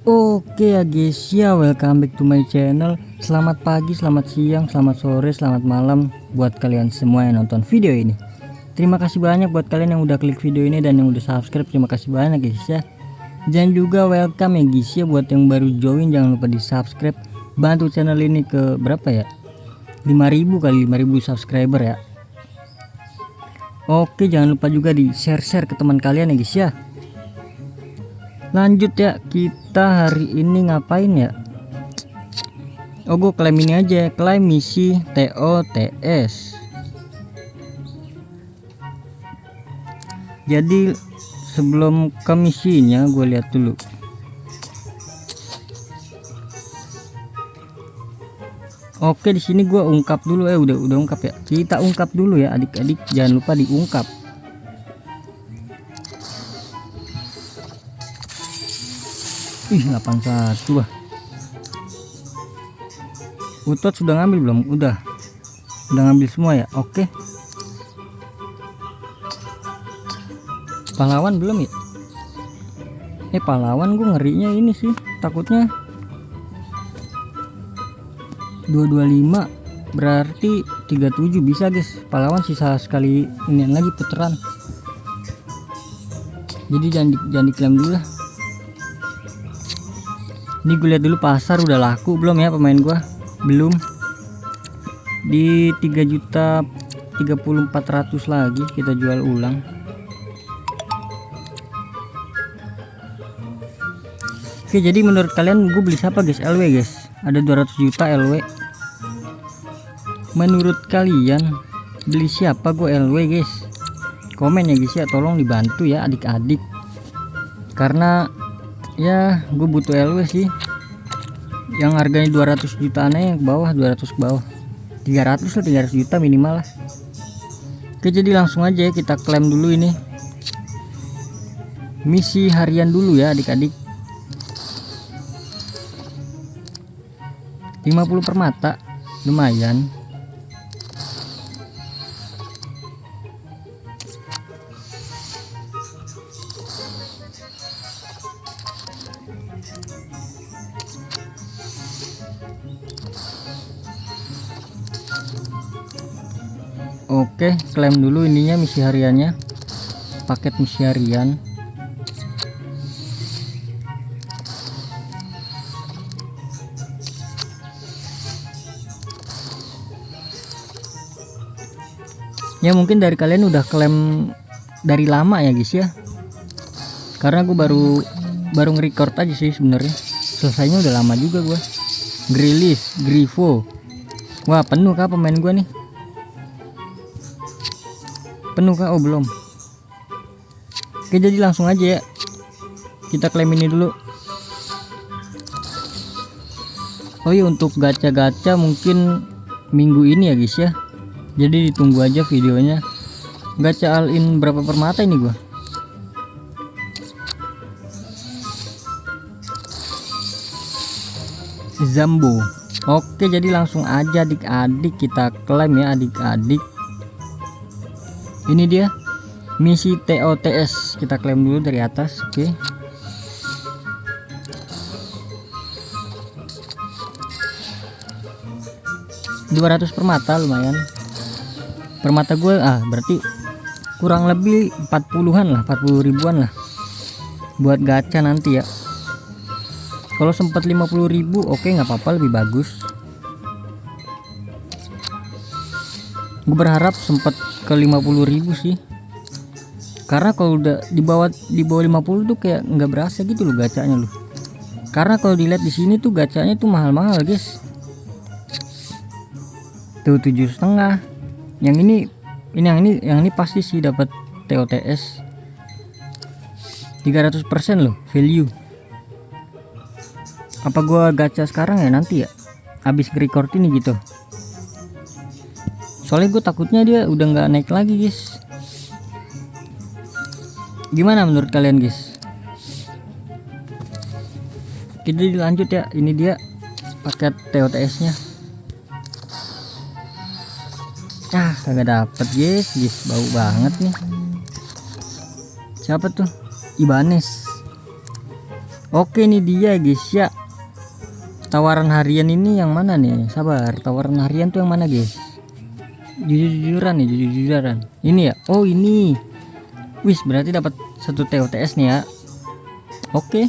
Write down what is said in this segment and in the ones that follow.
Oke ya guys ya, welcome back to my channel. Selamat pagi, selamat siang, selamat sore, selamat malam buat kalian semua yang nonton video ini. Terima kasih banyak buat kalian yang udah klik video ini dan yang udah subscribe. Terima kasih banyak guys ya. Dan juga welcome ya guys ya, buat yang baru join jangan lupa di subscribe. Bantu channel ini ke berapa ya, 5.000 kali 5.000 subscriber ya. Oke, jangan lupa juga di share ke teman kalian ya guys ya. Lanjut ya, kita hari ini ngapain ya? Oh, gue klaim ini aja, klaim misi TOTS. Jadi sebelum ke misinya gue lihat dulu. Oke, di sini gue ungkap dulu udah ungkap ya. Kita ungkap dulu ya adik-adik, jangan lupa diungkap. Ih, 81 wah. Utot sudah ngambil belum? Udah ngambil semua ya. Oke. Pahlawan belum ya? Pahlawan gue ngerinya ini sih, takutnya 225 berarti 37 bisa guys. Pahlawan sisa sekali ini lagi puteran. Jadi jangan diklaim dulu lah. Ini gue lihat dulu pasar udah laku belum ya pemain gua? Belum. Di 3.034.000 lagi kita jual ulang. Oke, jadi menurut kalian gue beli siapa guys? LW guys. Ada 200 juta LW. Menurut kalian beli siapa gue LW guys? Komen ya guys ya, tolong dibantu ya adik-adik. Karena ya gue butuh LW sih yang harganya 200 jutaan yang ke bawah, 200 ke bawah, 300 lah, 300 juta minimal lah. Oke, jadi langsung aja ya kita klaim dulu ini misi harian dulu ya adik-adik. 50 permata lumayan. Oke, klaim dulu ininya misi hariannya, paket misi harian. Ya mungkin dari kalian udah klaim dari lama ya guys ya, karena gue baru nge-record aja sih sebenarnya. Selesainya udah lama juga gue. Grilis, Grifo. Wah, penuh kah pemain gue nih? Penuh kah? Oh belum. Oke, jadi langsung aja ya kita klaim ini dulu. Oh iya, untuk gacha-gacha mungkin minggu ini ya guys ya, jadi ditunggu aja videonya. Gacha all in berapa permata ini gua? Zambo. Oke, jadi langsung aja adik-adik kita klaim ya adik-adik. Ini dia misi TOTS, kita klaim dulu dari atas. Oke. $200 permata lumayan. Permata gue berarti kurang lebih 40-an lah, 40 ribuan lah buat gacha nanti ya. Kalau sempat 50.000 oke, nggak apa-apa, lebih bagus. Gue berharap sempat ke 50.000 sih, karena kalau udah di bawah 50 tuh kayak nggak berasa gitu loh gacanya loh. Karena kalau dilihat di sini tuh gacanya tuh mahal-mahal guys. Tuh 7,5. Yang ini pasti sih dapat TOTS 300% loh value. Apa gua gacha sekarang ya nanti ya, habis record ini gitu. Soalnya gue takutnya dia udah nggak naik lagi guys. Gimana menurut kalian guys? Kita dilanjut ya, ini dia paket TOTS nya. Kagak dapet guys, bau banget nih. Siapa tuh? Ibanez. Oke, ini dia guys ya. Tawaran harian ini yang mana nih? Sabar, tawaran harian tuh yang mana guys? Jujur-jujuran nih, jujur-jujuran. Ini ya. Oh, ini. Wis, berarti dapat 1 TOTS nih ya. Oke.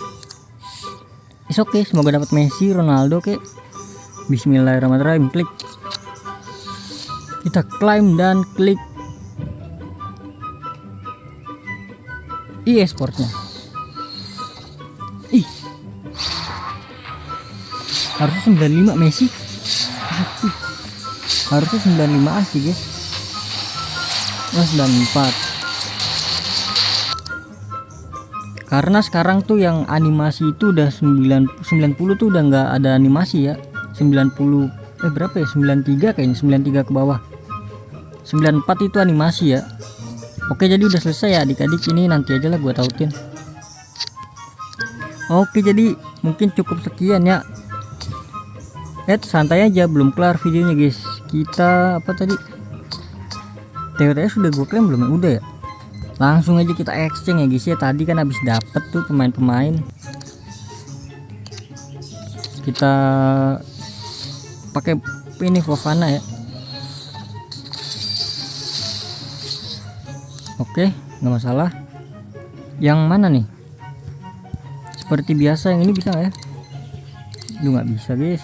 Oke, semoga dapat Messi, Ronaldo. Oke. Bismillahirrahmanirrahim. Klik. Kita klaim dan klik e-sportnya. Ih, harusnya 95 Messi. Aduh, harusnya 95 sih guys. Oh, 94. Karena sekarang tuh yang animasi itu udah 90 tuh udah nggak ada animasi ya. 90 berapa ya, 93 kayaknya, 93 ke bawah. 94 itu animasi ya. Oke, jadi udah selesai ya adik-adik, ini nanti aja lah gua tautin. Oke, jadi mungkin cukup sekian ya. Santai aja, belum kelar videonya guys. Kita apa tadi, TOTS sudah gue klaim belum ya? Udah ya. Langsung aja kita exchange ya guys ya. Tadi kan habis dapet tuh pemain-pemain. Kita pakai ini Fofana ya. Oke, nggak masalah. Yang mana nih? Seperti biasa yang ini bisa nggak ya? Lu nggak bisa guys.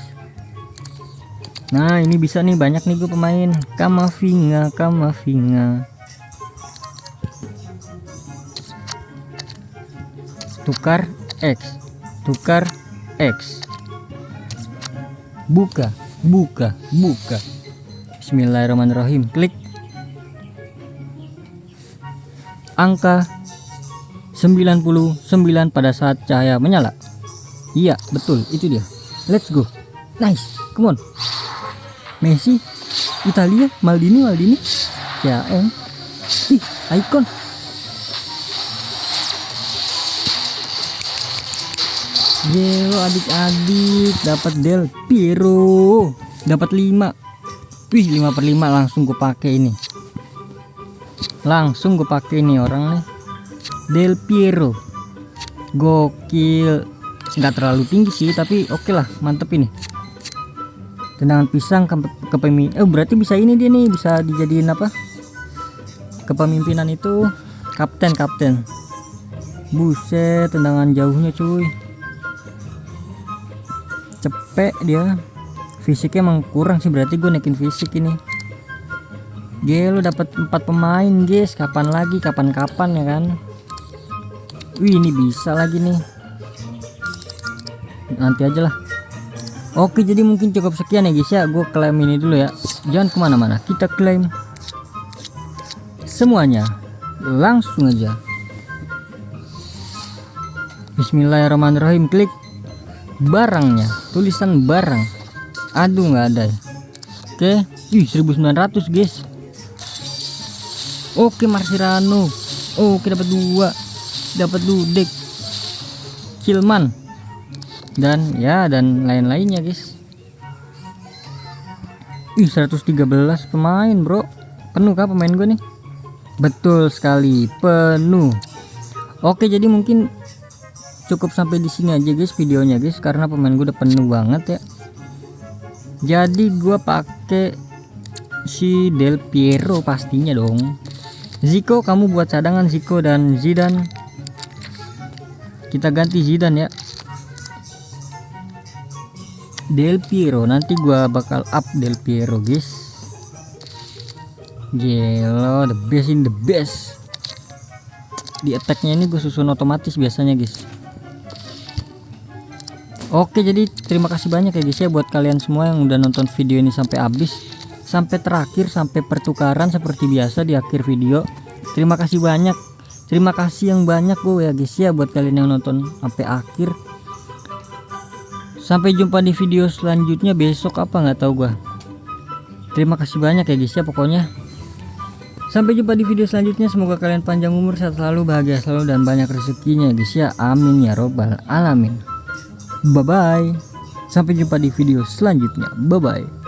Nah, ini bisa nih, banyak nih gue pemain. Kamavinga. Tukar X. Buka. Bismillahirrahmanirrahim. Klik. Angka 99 pada saat cahaya menyala. Iya, betul, itu dia. Let's go. Nice. Come on. Messi, Italia, Maldini, CM, icon. Gelo adik-adik, dapat Del Piero, dapat 5. Wih, 5/5 langsung gue pakai ini. Orang nih. Del Piero. Gokil. Nggak terlalu tinggi sih, tapi oke lah, mantep ini. Tendangan pisang kepemimpinan. Berarti bisa ini dia nih, bisa dijadiin apa? Kepemimpinan itu kapten. Buset, tendangan jauhnya cuy. Cepet dia. Fisiknya emang kurang sih, berarti gue naikin fisik ini. Gelo dapat 4 pemain guys. Kapan ya kan? Wih, ini bisa lagi nih. Nanti aja lah. Oke, jadi mungkin cukup sekian ya guys ya. Gue klaim ini dulu ya. Jangan kemana-mana, kita klaim semuanya. Langsung aja. Bismillahirrahmanirrahim. Klik barangnya. Tulisan barang. Aduh, nggak ada ya. Oke. 1900 guys. Oke, Martirano. Oke, dapat 2. Dapat Dudek, Kilman, dan lain-lainnya guys. 113 pemain bro. Penuh kah pemain gue nih? Betul sekali, penuh. Oke, jadi mungkin cukup sampai di sini aja guys videonya guys, karena pemain gue udah penuh banget ya. Jadi gue pakai si Del Piero pastinya dong. Zico, kamu buat cadangan Zico dan Zidane. Kita ganti Zidane ya. Del Piero, nanti gua bakal up Del Piero guys. Gelo, the best. Di attacknya ini gue susun otomatis biasanya guys. Oke, jadi terima kasih banyak ya guys ya buat kalian semua yang udah nonton video ini sampai habis, sampai terakhir, sampai pertukaran seperti biasa di akhir video. Terima kasih banyak. Terima kasih yang banyak gue ya guys ya buat kalian yang nonton sampai akhir. Sampai jumpa di video selanjutnya besok apa nggak tahu gue. Terima kasih banyak ya guys ya pokoknya. Sampai jumpa di video selanjutnya. Semoga kalian panjang umur, sehat selalu, bahagia selalu, dan banyak rezekinya guys ya. Amin ya robbal alamin. Bye bye. Sampai jumpa di video selanjutnya. Bye bye.